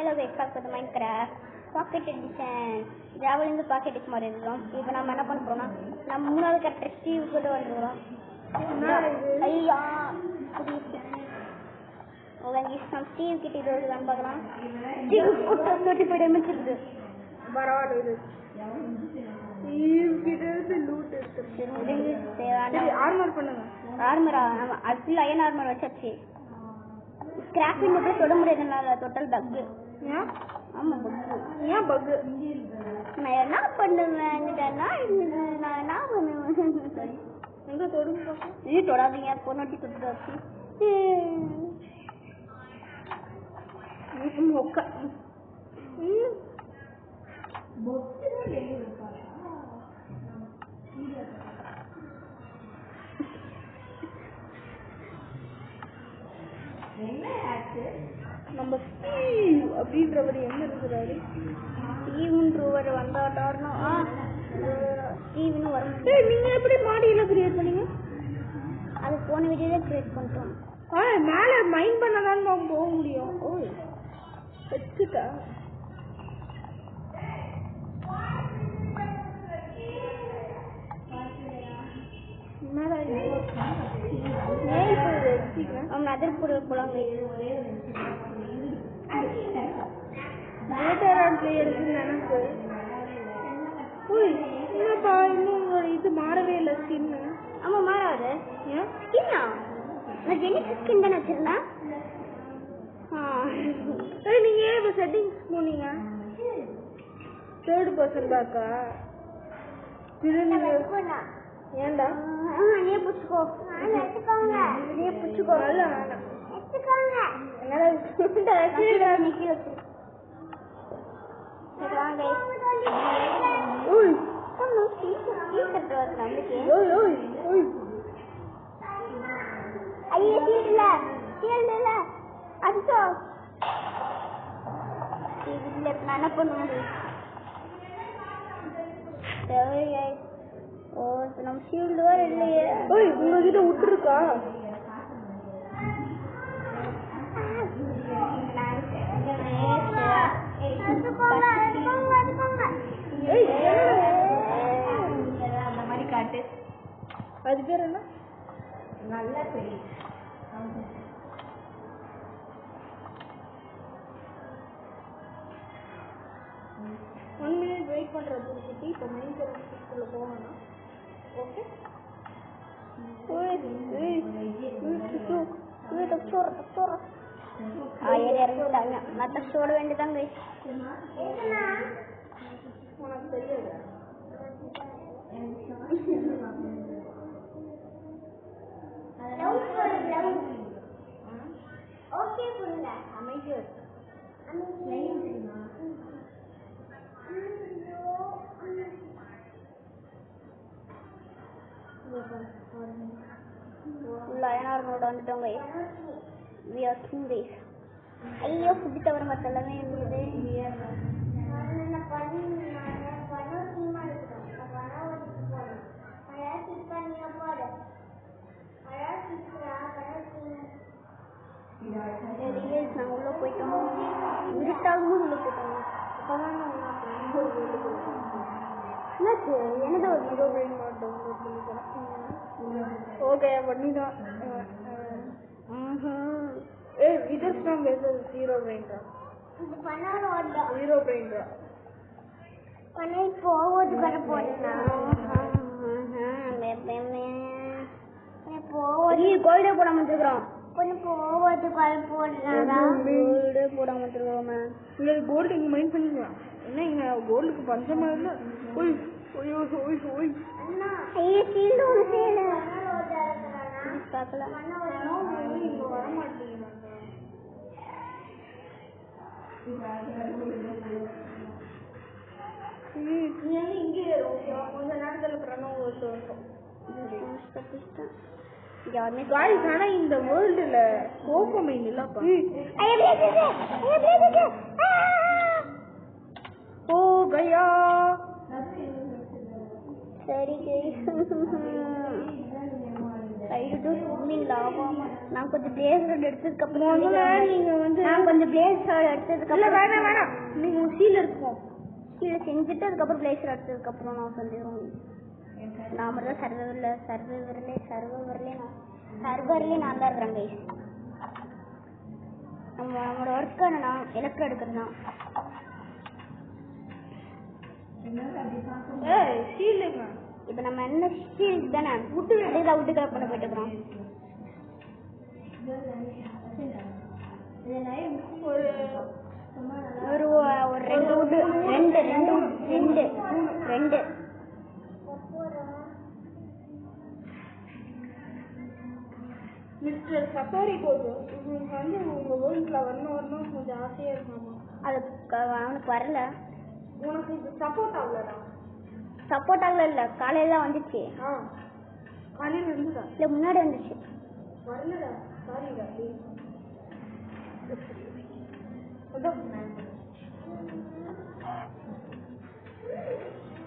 Hello, welcome to the Minecraft Pocket Edition. ஜாவாலேருந்து pocket edition மாதிரி இருக்கோம். இப்போ நம்ம என்ன பண்ண போறோம்னா நம்ம மூணாவது கேரக்டர் ஸ்டீவ் கிட்ட வந்துடுறோம். ஐயா ஓகே நம்ம ஸ்டீவ் கிட்ட இது வந்து பார்க்கலாம். ஸ்டீவ் கிட்ட 35 டைமண்ட்ஸ் இருக்குது. பரவாயில்லை. ஸ்டீவ் கிட்ட இருந்து லூட் எடுத்து சரி ஆர்மர் பண்ணுங்க. ஆர்மரா அதுல அயன் ஆர்மர் வச்சாச்சு. ஸ்கிராப்பிங் கூட தொட முடியாதுனால டோட்டல் பக். ஏன்? ஆமா பக். ஏன் பக்? நான் என்ன பண்ணுவேன் நான் என்ன பண்ணுவேன் எங்க தொடுங்க நீ தொடாதீங்க பொண்ணாட்டி தொட்டுடாச்சு மொக்க நம்ம ஸ்டீவ் அப்படின்றவர் என்ன இருக்கிறாரு? ஸ்டீவ்ன்றவர் வந்தாட்டாருன்னா ஸ்டீவ்னு வரும். நீங்க எப்படி மாடியில கிரியேட் பண்ணீங்க? அது போன வீடியோல கிரியேட் பண்ணிட்டோம். மேல மைண்ட் பண்ணதான் போக முடியும். ஓ வச்சுட்டா இது மாறவே இல்லை ஸ்கின். ஆமா மாறாது. ஸ்கின்னா நான் ஜெனிக் ஸ்கின் தானே வச்சிருந்தேன். நீங்க ஏன் இப்போ செட்டிங்ஸ் போனீங்க? தேர்ட் பர்சன் பேக்கா? ஏன்டா நீ புடிச்சுக்கோ. நீ புடிச்சுக்கோ. நல்ல வேணாம் என்ன பண்ண முடியும்? ஓ நம்ம ஷீல்டு வேற இல்லையே. உங்ககிட்ட விட்டுருக்கா? அந்த மாதிரி காட்டு. அது பேர் என்ன? நல்ல தெரியும். 1 minute வெயிட் பண்றது கிட்ட இப்போ மெயின் கரெக்ட்ல போகணும். ஓகே நான் தச்சோட வேண்டியதாங்க. உனக்கு தெரியாது. ஓகே புரியுங்க. அமைதியா லயனாரோட வந்துட்டோங்க. we are king days. ஐயோ ஃபுட் தவிர மற்ற எல்லாமே இருந்தது. நான் உள்ள போயிட்டோம். இருட்டாகும் உள்ள போயிட்டோம். என்னாச்சு? என்னது ஒரு ஜீரோ பிரெயின் மாட் டவுன்லோட் பண்ணிக்கிறேன். ஓகே பண்ணிட்டோம். விதர் ஸ்டாம் வெர்சஸ் ஜீரோ பிரெயின் ரா. இது பண்ணாரோட ஜீரோ பிரெயின் ரா. பண்ணை போவது வர போறேனா? போவது கோல்டே போடாம வந்துருக்கோம். கொஞ்சம் போவது வர போறேனா? கோல்டே போடாம வந்துருக்கோம். இல்ல கோல்ட் இங்க மைண்ட் பண்ணிக்கலாம். என்ன இங்க கோல்டுக்கு பஞ்சமா இல்ல? ஓய் ஓய் ஓய் ஓய் அண்ணா ஐயே சீல்டு ஒரு சேல பார்க்கல. இங்க வர மாட்டீங்க. நீ இங்கே கொஞ்ச நேரத்துல பிரணவம் வரும். ஆனா இந்த வேர்ல்டுல கோகோமைன் இல்லப்பா. ஓ கயா சரி சைடு எதுவும் சொன்னீங்களா நான் கொஞ்சம் பிளேஸ் ரோட் எடுத்ததுக்கு அப்புறம் நீங்க வந்து நான் கொஞ்சம் பிளேஸ் ரோட் எடுத்ததுக்கு இல்ல அப்புறம் வேணாம் நீங்க சீல் இருக்கும் கீழே செஞ்சுட்டு அதுக்கப்புறம் பிளேஸ் ரோட் எடுத்ததுக்கு அப்புறம் நான் சொல்லிடுவோம். நான் மட்டும் சர்வர்லேயே நான் தான் இருக்கிறேன் கைஸ். நம்மளோட ஒர்க்கு நான் எலக்ட்ரோ எடுக்கிறது தான். சீலுங்க இப்போ நம்ம என்ன ஷீல்ட் தானே அதே அவுட்டு கலெக்ட் பண்ண போயிட்டு இருக்கிறோம். ஒரு ஒரு ரெண்டு வுட்டு ரெண்டு மிஸ்டர் சஃபாரி போது உங்களுக்கு வந்து உங்க வேர்ல்ட்ல வரணும் கொஞ்சம் ஆசையா இருக்குமா? அது அவனுக்கு வரல. உனக்கு இது சப்போர்ட் ஆகலடா? சப்போர்ட் ஆகல இல்லை, காலையில தான் வந்துச்சு. காலையில் இருந்துடா இல்லை முன்னாடி வந்துச்சு. வரலடா சாரிடா.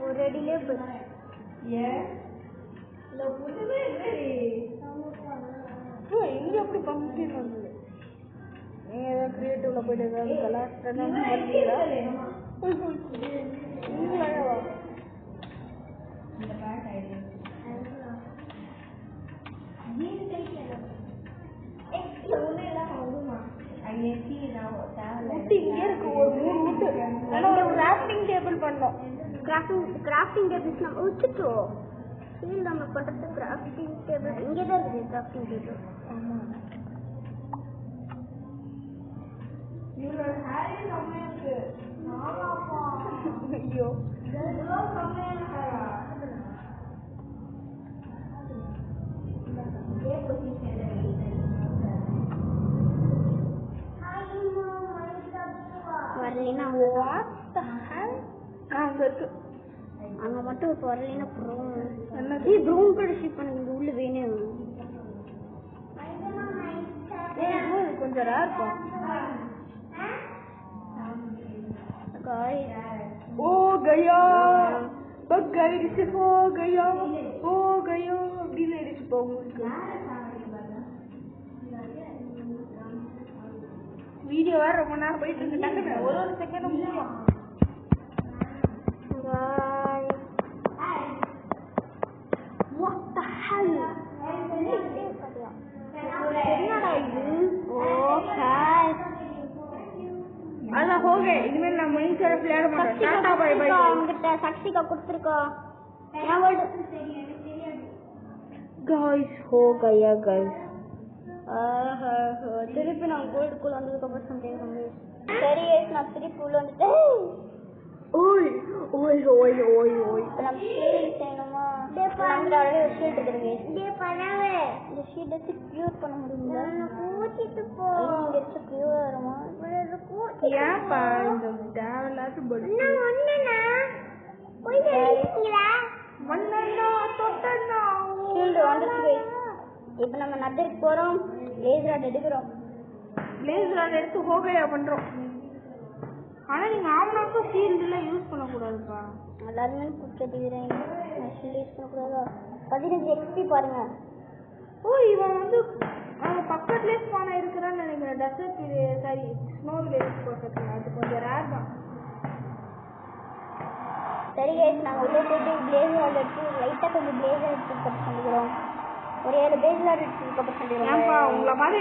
ஒரு அடியிலே போய் எங்க அப்படி பம்பிட்டு வந்தது? நீங்க ஏதாவது கிரியேட்டிவ்ல போயிட்டு ஏதாவது கலாச்சாரம் வரீங்களா? இங்கே இருக்கு ஒரு 3 முட்டு. கிராஃப்டிங் டேபிள் பண்ணோம். கிராஃப்டிங் டேபிள்ஸ் நம்ம வச்சுட்டோம். சீல் நம்ம பண்ணுறது கிராஃப்டிங் டேபிள் இங்கே தான் இருக்குது. கிராஃப்டிங் டேபிள் ஐயோ வரலைன்னா அங்கே மட்டும் இப்போ வரலைன்னா ப்ரௌன் கலர் ஷீட் பண்ணுங்க. இங்கே உள்ள வேணும் கொஞ்சம் ரேர் இருக்கும். ओ गया बग गाइस हो गया அப்படின்னு அடிச்சு போகுது. வீடியோ வேற ரொம்ப நேரம் போயிட்டு இருக்கு. டக்குனு ஒரு செகண்ட் முடியும். What the hell? என்னடா இது? அதான் ஹோகே. இனிமேல் நான் மைண்ட் செட் விளையாட மாட்டேன். Tata bye bye. அவங்கிட்ட சக்திகா கொடுத்துருக்கோம். गाइस हो गया गाइस. திருப்பி நான் கோல்டுக்குள்ள வந்ததுக்கு அப்புறம் சந்தேகம். சரி நான் திருப்பி உள்ள வந்துட்டேன். ஓய் ஓய் ஓய் ஓய் ஓய். நம்ம ஷீல்ட் செய்யணுமா? நம்மளோட ஒரு ஷீல்ட் இருக்குது. இந்த ஷீல்ட் வச்சு கியூர் பண்ண முடியுங்களா? கூட்டிட்டு போ. இங்க வச்சு கியூர் வருமா? ஏன்பா இந்த தேவலாட்டு படு? ஷீல்டு வந்துச்சு. இப்போ நம்ம நதருக்கு போறோம். லேசர் ராட் எடுக்கிறோம். லேசர் ராட் எடுத்து ஹோகையா பண்றோம். ஆனா நீங்க ஆவனாக்கு ஷீல்டுல யூஸ் பண்ண கூடாதுப்பா. எல்லாருமே குடிச்சிட்டீங்க. ஷீல்ட் யூஸ் பண்ண கூடாதா? 15 எக்ஸ்பி பாருங்க. ஓ இவன் வந்து பக்கத்துலேயே ஸ்பான் இருக்கிறான்னு நினைக்கிறேன். டெசர்ட் சாரி ஸ்னோ வில்லேஜ் பக்கத்துல. அது கொஞ்சம் ரேர் தான். சரி கைஸ் நாங்கள் உள்ளே போயிட்டு பிளேஸ் ராட் எடுத்து லைட்டாக கொஞ்சம் பிளேஸ் எடுத்து கட் பண்ணிக்கிறோம். ஒரு 7 பிளேஸ் ராட் எடுத்து கட் பண்ணிக்கிறோம். உங்களை மாதிரி